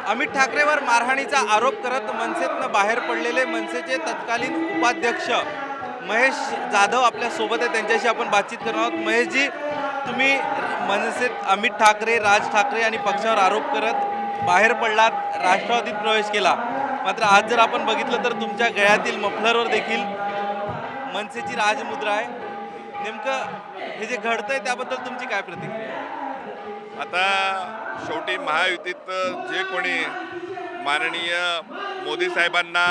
अमित ठाकरेवर मारहाणीचा आरोप करत मनसेतनं बाहेर पडलेले मनसेचे तत्कालीन उपाध्यक्ष महेश जाधव आपल्या सोबत आहे. त्यांच्याशी आपण बातचीत करणार आहोत. महेशजी, तुम्ही मनसेत अमित ठाकरे, राज ठाकरे आणि पक्षावर आरोप करत बाहेर पडलात, राष्ट्रवादीत प्रवेश केला. मात्र आज जर आपण बघितलं तर तुमच्या गळ्यातील मफलरवर देखील मनसेची राजमुद्रा आहे. नेमकं हे जे घडतंय त्याबद्दल तुमची काय प्रतिक्रिया? आता शेवटी महायुतीत जे कोणी माननीय मोदी साहेबांना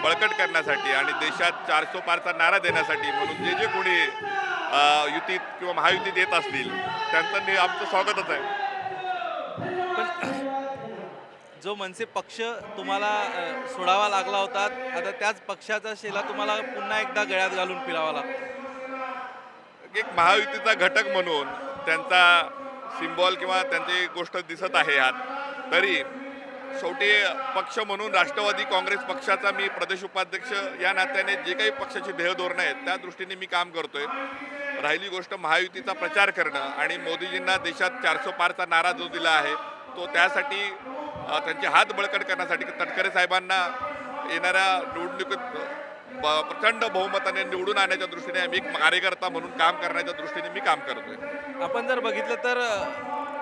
बळकट करण्यासाठी आणि देशात 400 पारचा नारा देण्यासाठी म्हणून जे जे कोणी युतीत किंवा महायुतीत येत असतील त्यांचं आमचं स्वागतच आहे. पण जो मनसे पक्ष तुम्हाला सोडावा लागला होता, आता त्याच पक्षाचा शेला तुम्हाला पुन्हा एकदा गळ्यात घालून फिरावा लागतो. एक महायुतीचा घटक म्हणून त्यांचा सिम्बॉल किंवा त्यांची गोष्ट दिसत आहे यात. तरी शेवटी पक्ष म्हणून राष्ट्रवादी काँग्रेस पक्षाचा मी प्रदेश उपाध्यक्ष या नात्याने जे काही पक्षाची ध्येय धोरणं आहेत त्या दृष्टीने मी काम करतोय. राहिली गोष्ट महायुतीचा प्रचार करणं आणि मोदीजींना देशात 400 पारचा नारा जो दिला आहे तो त्यासाठी त्यांचे हात बळकट करण्यासाठी तटकरे साहेबांना येणाऱ्या निवडणुकीत प्रचंड बहुमताने निवडून आणण्याच्या दृष्टीने आम्ही एक कार्यकर्ता म्हणून काम करण्याच्या दृष्टीने मी काम करतोय. आपण जर बघितलं तर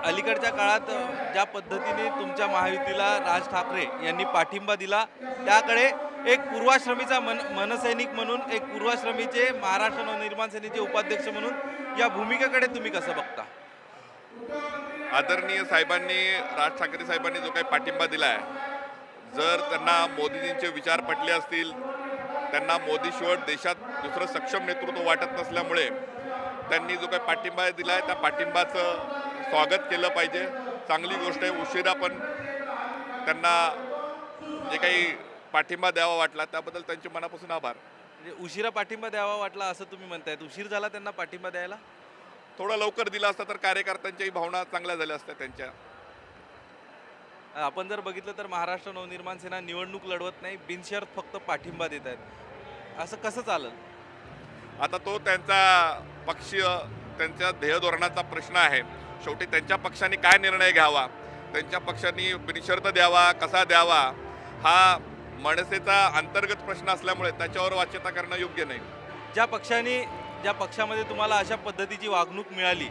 अलीकडच्या काळात ज्या पद्धतीने तुमच्या महायुतीला राज ठाकरे यांनी पाठिंबा दिला, त्याकडे एक पूर्वाश्रमीचा मनसैनिक म्हणून, एक पूर्वाश्रमीचे महाराष्ट्र नवनिर्माण सेनेचे उपाध्यक्ष म्हणून या भूमिकेकडे तुम्ही कसं बघता? आदरणीय साहेबांनी, राज ठाकरे साहेबांनी जो काही पाठिंबा दिला आहे, जर त्यांना मोदीजींचे विचार पटले असतील, त्यांना मोदीशिवाय देशात दुसरं सक्षम नेतृत्व वाटत नसल्यामुळे त्यांनी जो काही पाठिंबा दिला आहे त्या पाठिंबाचं स्वागत केलं पाहिजे. चांगली गोष्ट आहे. उशिरा पण त्यांना जे काही पाठिंबा द्यावा वाटला त्याबद्दल त्यांचे मनापासून आभार. म्हणजे उशिरा पाठिंबा द्यावा वाटला असं तुम्ही म्हणतायत? उशीर झाला त्यांना पाठिंबा द्यायला? थोडा लवकर दिला असता तर कार्यकर्त्यांच्याही भावना चांगल्या झाल्या असत्या त्यांच्या. आपण जर बघितलं तर महाराष्ट्र नवनिर्माण सेना निवडणूक लढवत नाही, बिनशर्त फक्त पाठिंबा देत आहेत. असं कसं चालेल? आता तो त्यांचा पक्षीय, त्यांच्या ध्येय धोरणाचा प्रश्न आहे. शेवटी त्यांच्या पक्षाने काय निर्णय घ्यावा, त्यांच्या पक्षाने बिनशर्त द्यावा, कसा द्यावा, हा मनसेचा अंतर्गत प्रश्न असल्यामुळे त्याच्यावर वाच्यता करणं योग्य नाही. ज्या पक्षामध्ये तुम्हाला अशा पद्धतीची वागणूक मिळाली,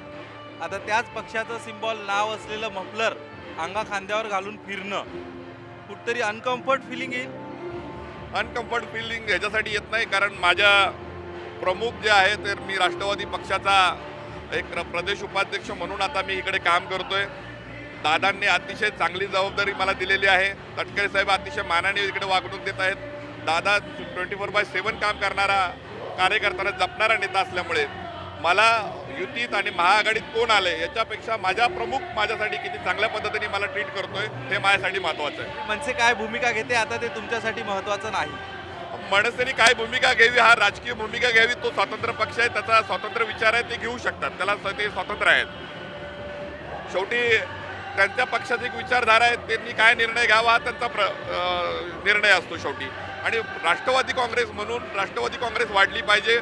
आता त्याच पक्षाचं सिम्बॉल नाव असलेलं मफलर अंगा खांद्यावर घालून फिरणं कुठतरी अनकम्फर्ट फिलिंग येईल? अनकम्फर्ट फिलिंग ह्याच्यासाठी येत नाही, कारण माझ्या प्रमुख जे आहे तर मी राष्ट्रवादी पक्षाचा एक प्रदेश उपाध्यक्ष म्हणून आता मी इकडे काम करतोय. दादांनी अतिशय चांगली जबाबदारी मला दिलेली आहे. तटकरे साहेब अतिशय मानाने इकडे वागणूक देत आहेत. दादा 24/7 काम करणारा, कार्यकर्त्यांना जपणारा नेता असल्यामुळे मला युतीत आणि महाआघाडीत कोण आले याच्यापेक्षा माझ्या प्रमुख माझ्यासाठी किती चांगल्या पद्धतीने मला ट्रीट करतोय हे माझ्यासाठी महत्त्वाचं आहे. मनसे काय भूमिका घेते आता ते तुमच्यासाठी महत्त्वाचं नाही? मनसेने काय भूमिका घ्यावी, हा राजकीय भूमिका घ्यावी, तो स्वतंत्र पक्ष आहे, त्याचा स्वतंत्र विचार आहे, ते घेऊ शकतात, त्याला ते स्वतंत्र आहेत. शेवटी त्यांच्या पक्षाची एक विचारधारा आहे, त्यांनी काय निर्णय घ्यावा हा त्यांचा निर्णय असतो शेवटी. आणि राष्ट्रवादी काँग्रेस म्हणून राष्ट्रवादी काँग्रेस वाढली पाहिजे.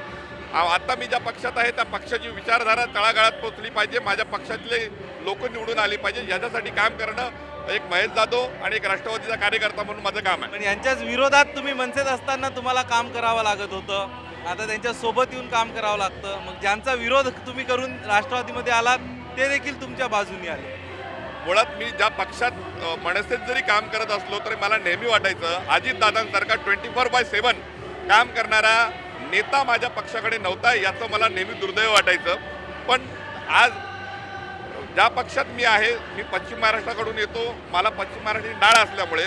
आता मी ज्या पक्षात आहे त्या पक्षाची विचारधारा तळागाळात पोहोचली पाहिजे, माझ्या पक्षातले लोक निवडून आली पाहिजे, याच्यासाठी काम करणं एक महेश जाधव आणि एक राष्ट्रवादीचा कार्यकर्ता म्हणून माझं काम आहे. पण यांच्याच विरोधात तुम्ही मनसेत असताना तुम्हाला काम करावं लागत होतं, आता त्यांच्या सोबत येऊन काम करावं लागतं. मग ज्यांचा विरोध तुम्ही करून राष्ट्रवादीमध्ये आलात ते देखील तुमच्या बाजूने आले. मुळात मी ज्या पक्षात मनसेत जरी काम करत असलो तरी मला नेहमी वाटायचं अजितदादांसारखा 24/7 काम करणारा नेता माझ्या पक्षाकडे नव्हता, याचं मला नेहमी दुर्दैव वाटायचं. पण आज ज्या पक्षात मी आहे, मी पश्चिम महाराष्ट्राकडून येतो, मला पश्चिम महाराष्ट्राची डाळ असल्यामुळे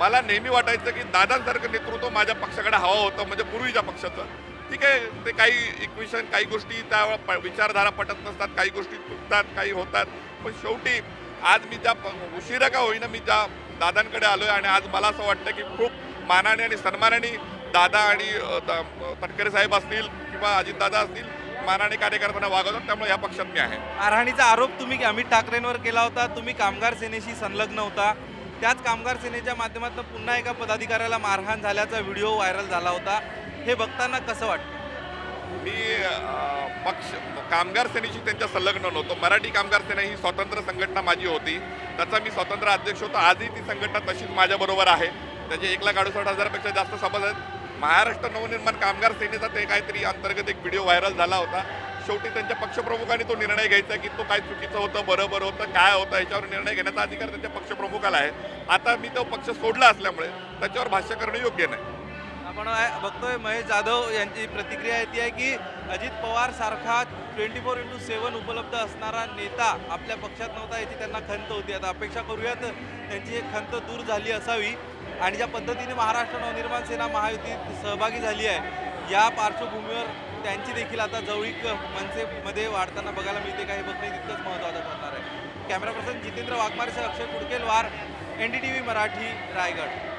मला नेहमी वाटायचं की दादांसारखं नेतृत्व माझ्या पक्षाकडे हवं होतं, म्हणजे पूर्वीच्या पक्षाचं. ठीक आहे, ते काही इक्वेशन, काही गोष्टी त्या विचारधारा पटत नसतात, काही गोष्टी चुकतात, काही होतात, पण शेवटी आज मी ज्या उशिरा का होईना मी ज्या दादांकडे आलोय आणि आज मला असं वाटतं की खूप मानाने आणि सन्मानाने दादा आणि तटकरे साहेब असतील किंवा अजितदादा असतील मानाने कार्यकर्त्यांना वागवतात, त्यामुळे या पक्षात मी आहे. मारहाणीचा आरोप तुम्ही अमित ठाकरेंवर केला होता, तुम्ही कामगार सेनेशी संलग्न होता, त्याच कामगार सेनेच्या माध्यमातून पुन्हा एका पदाधिकाऱ्याला मारहाण झाल्याचा व्हिडिओ व्हायरल झाला होता, हे बघताना कसं वाटतं? मी कामगार सेनेशी त्यांच्या संलग्न नव्हतो. मराठी कामगार सेना ही स्वतंत्र संघटना माझी होती. त्याचा मी स्वतंत्र अध्यक्ष होतो. आजही ती संघटना तशीच माझ्याबरोबर आहे. त्याचे 1,68,000पेक्षा जास्त सभासद आहेत. महाराष्ट्र नवनिर्माण कामगार सेनेचा ते काहीतरी अंतर्गत एक व्हिडिओ व्हायरल झाला होता. शेवटी त्यांच्या पक्षप्रमुखांनी तो निर्णय घ्यायचा की तो काय चुकीचं होतं, बरोबर होतं, काय होतं, याच्यावर निर्णय घेण्याचा अधिकार त्यांच्या पक्षप्रमुखाला आहे. आता मी तो पक्ष सोडला असल्यामुळे त्याच्यावर भाष्य करणं योग्य नाही. आपण बघतोय महेश जाधव यांची प्रतिक्रिया येते आहे की अजित पवार सारखा 24x7 उपलब्ध असणारा नेता आपल्या पक्षात नव्हता, याची त्यांना खंत होती. आता अपेक्षा करूयात त्यांची एक खंत दूर झाली असावी. आणि ज्या पद्धतीने महाराष्ट्र नवनिर्माण सेना महायुतीत सहभागी झाली आहे, या पार्श्वभूमीवर त्यांची देखील आता जवळीक मनसेमध्ये वाढताना बघायला मिळते. काही बघणे तितकंच महत्त्वाचं ठरणार आहे. कॅमेरा पर्सन जितेंद्र वाघमारेसह अक्षय कुडकेलवार, NDTV मराठी, रायगड.